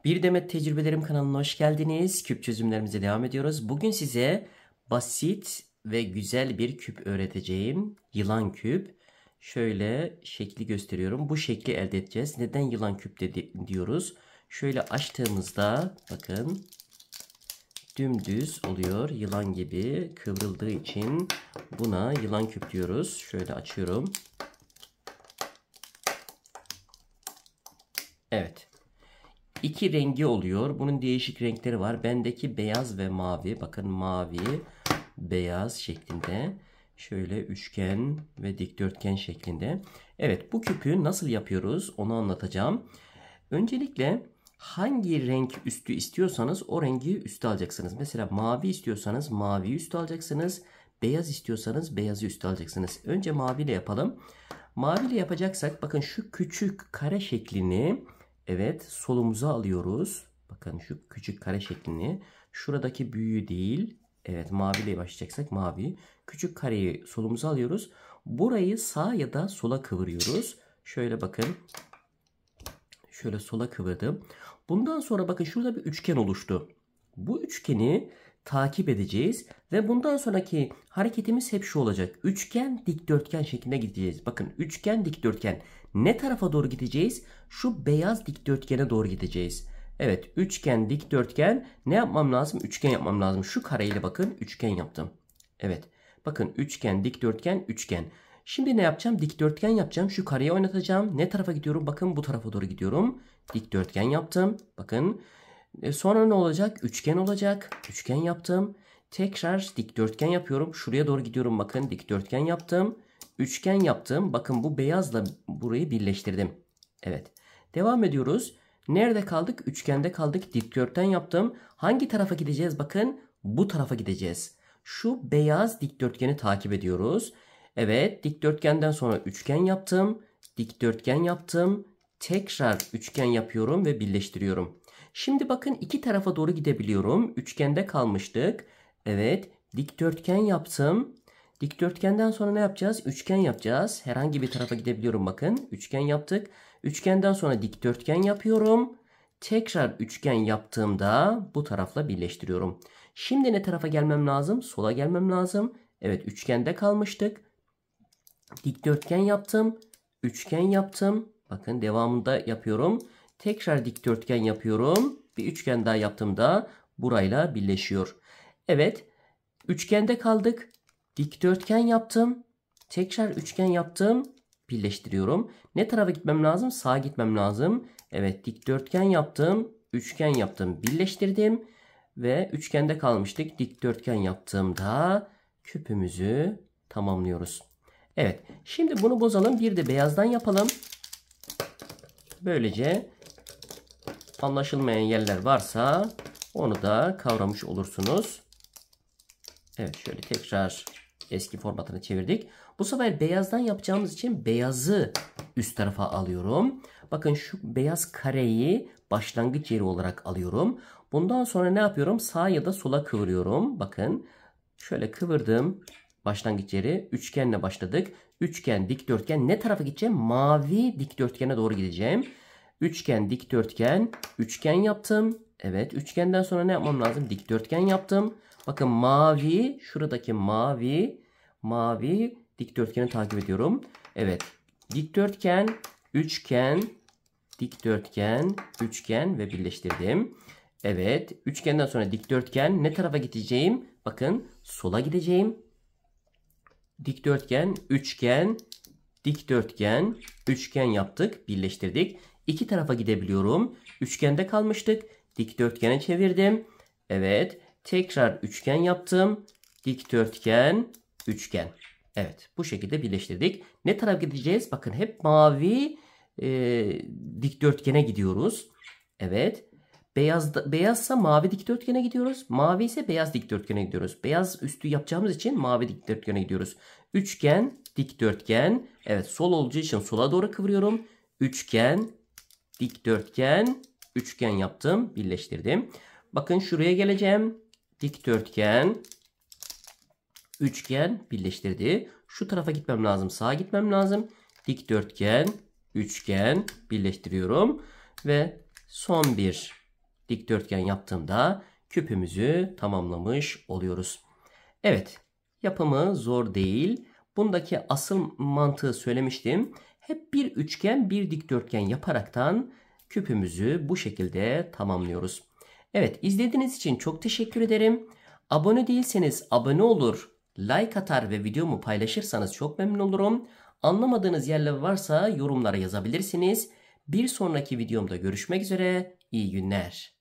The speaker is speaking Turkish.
Bir Demet Tecrübelerim kanalına hoş geldiniz. Küp çözümlerimize devam ediyoruz. Bugün size basit ve güzel bir küp öğreteceğim. Yılan küp. Şöyle şekli gösteriyorum. Bu şekli elde edeceğiz. Neden yılan küp diyoruz? Şöyle açtığımızda bakın dümdüz oluyor. Yılan gibi kıvrıldığı için buna yılan küp diyoruz. Şöyle açıyorum. Evet. İki rengi oluyor. Bunun değişik renkleri var. Bendeki beyaz ve mavi. Bakın mavi, beyaz şeklinde. Şöyle üçgen ve dikdörtgen şeklinde. Evet, bu küpü nasıl yapıyoruz onu anlatacağım. Öncelikle hangi renk üstü istiyorsanız o rengi üstü alacaksınız. Mesela mavi istiyorsanız mavi üstü alacaksınız. Beyaz istiyorsanız beyazı üstü alacaksınız. Önce maviyle yapalım. Maviyle yapacaksak bakın şu küçük kare şeklini evet solumuza alıyoruz. Bakın şu küçük kare şeklini. Şuradaki büyüğü değil. Evet maviyle başlayacaksak mavi. Küçük kareyi solumuza alıyoruz. Burayı sağa ya da sola kıvırıyoruz. Şöyle bakın. Şöyle sola kıvırdım. Bundan sonra bakın şurada bir üçgen oluştu. Bu üçgeni takip edeceğiz. Ve bundan sonraki hareketimiz hep şu olacak. Üçgen dikdörtgen şeklinde gideceğiz. Bakın üçgen dikdörtgen. Ne tarafa doğru gideceğiz? Şu beyaz dikdörtgene doğru gideceğiz. Evet üçgen dikdörtgen. Ne yapmam lazım? Üçgen yapmam lazım. Şu kareyle bakın üçgen yaptım. Evet. Bakın üçgen dikdörtgen üçgen. Şimdi ne yapacağım? Dikdörtgen yapacağım. Şu kareyi oynatacağım. Ne tarafa gidiyorum? Bakın bu tarafa doğru gidiyorum. Dikdörtgen yaptım. Bakın. Sonra ne olacak? Üçgen olacak. Üçgen yaptım. Tekrar dikdörtgen yapıyorum. Şuraya doğru gidiyorum. Bakın dikdörtgen yaptım. Üçgen yaptım. Bakın bu beyazla burayı birleştirdim. Evet. Devam ediyoruz. Nerede kaldık? Üçgende kaldık. Dikdörtgen yaptım. Hangi tarafa gideceğiz? Bakın bu tarafa gideceğiz. Şu beyaz dikdörtgeni takip ediyoruz. Evet, dikdörtgenden sonra üçgen yaptım. Dikdörtgen yaptım. Tekrar üçgen yapıyorum ve birleştiriyorum. Şimdi bakın iki tarafa doğru gidebiliyorum. Üçgende kalmıştık. Evet, dikdörtgen yaptım. Dikdörtgenden sonra ne yapacağız? Üçgen yapacağız. Herhangi bir tarafa gidebiliyorum bakın. Üçgen yaptık. Üçgenden sonra dikdörtgen yapıyorum. Tekrar üçgen yaptığımda bu tarafla birleştiriyorum. Şimdi ne tarafa gelmem lazım? Sola gelmem lazım. Evet, üçgende kalmıştık. Dikdörtgen yaptım. Üçgen yaptım. Bakın devamında yapıyorum. Tekrar dikdörtgen yapıyorum. Bir üçgen daha yaptığımda burayla birleşiyor. Evet. Üçgende kaldık. Dikdörtgen yaptım. Tekrar üçgen yaptım. Birleştiriyorum. Ne tarafa gitmem lazım? Sağa gitmem lazım. Evet dikdörtgen yaptım. Üçgen yaptım. Birleştirdim. Ve üçgende kalmıştık. Dikdörtgen yaptığımda küpümüzü tamamlıyoruz. Evet. Şimdi bunu bozalım. Bir de beyazdan yapalım. Böylece anlaşılmayan yerler varsa onu da kavramış olursunuz. Evet şöyle tekrar eski formatını çevirdik. Bu sefer beyazdan yapacağımız için beyazı üst tarafa alıyorum. Bakın şu beyaz kareyi başlangıç yeri olarak alıyorum. Bundan sonra ne yapıyorum? Sağa ya da sola kıvırıyorum. Bakın şöyle kıvırdım. Başlangıç yeri üçgenle başladık. Üçgen, dikdörtgen ne tarafa gideceğim? Mavi dikdörtgene doğru gideceğim. Üçgen, dikdörtgen, üçgen yaptım. Evet, üçgenden sonra ne yapmam lazım? Dikdörtgen yaptım. Bakın mavi, şuradaki mavi dikdörtgeni takip ediyorum. Evet, dikdörtgen, üçgen, dikdörtgen, üçgen ve birleştirdim. Evet, üçgenden sonra dikdörtgen ne tarafa gideceğim? Bakın sola gideceğim. Dikdörtgen, üçgen, dikdörtgen, üçgen yaptık, birleştirdik. İki tarafa gidebiliyorum. Üçgende kalmıştık. Dikdörtgene çevirdim. Evet, tekrar üçgen yaptım. Dikdörtgen, üçgen. Evet, bu şekilde birleştirdik. Ne tarafa gideceğiz? Bakın hep mavi dikdörtgene gidiyoruz. Evet. Beyazsa mavi dikdörtgene gidiyoruz. Mavi ise beyaz dikdörtgene gidiyoruz. Beyaz üstü yapacağımız için mavi dikdörtgene gidiyoruz. Üçgen, dikdörtgen. Evet sol olacağı için sola doğru kıvırıyorum. Üçgen, dikdörtgen, üçgen yaptım. Birleştirdim. Bakın şuraya geleceğim. Dikdörtgen, üçgen birleştirdi. Şu tarafa gitmem lazım. Sağa gitmem lazım. Dikdörtgen, üçgen birleştiriyorum. Ve son bir dikdörtgen yaptığımda küpümüzü tamamlamış oluyoruz. Evet, yapımı zor değil. Bundaki asıl mantığı söylemiştim. Hep bir üçgen, bir dikdörtgen yaparaktan küpümüzü bu şekilde tamamlıyoruz. Evet, izlediğiniz için çok teşekkür ederim. Abone değilseniz abone olur, like atar ve videomu paylaşırsanız çok memnun olurum. Anlamadığınız yerler varsa yorumlara yazabilirsiniz. Bir sonraki videomda görüşmek üzere. İyi günler.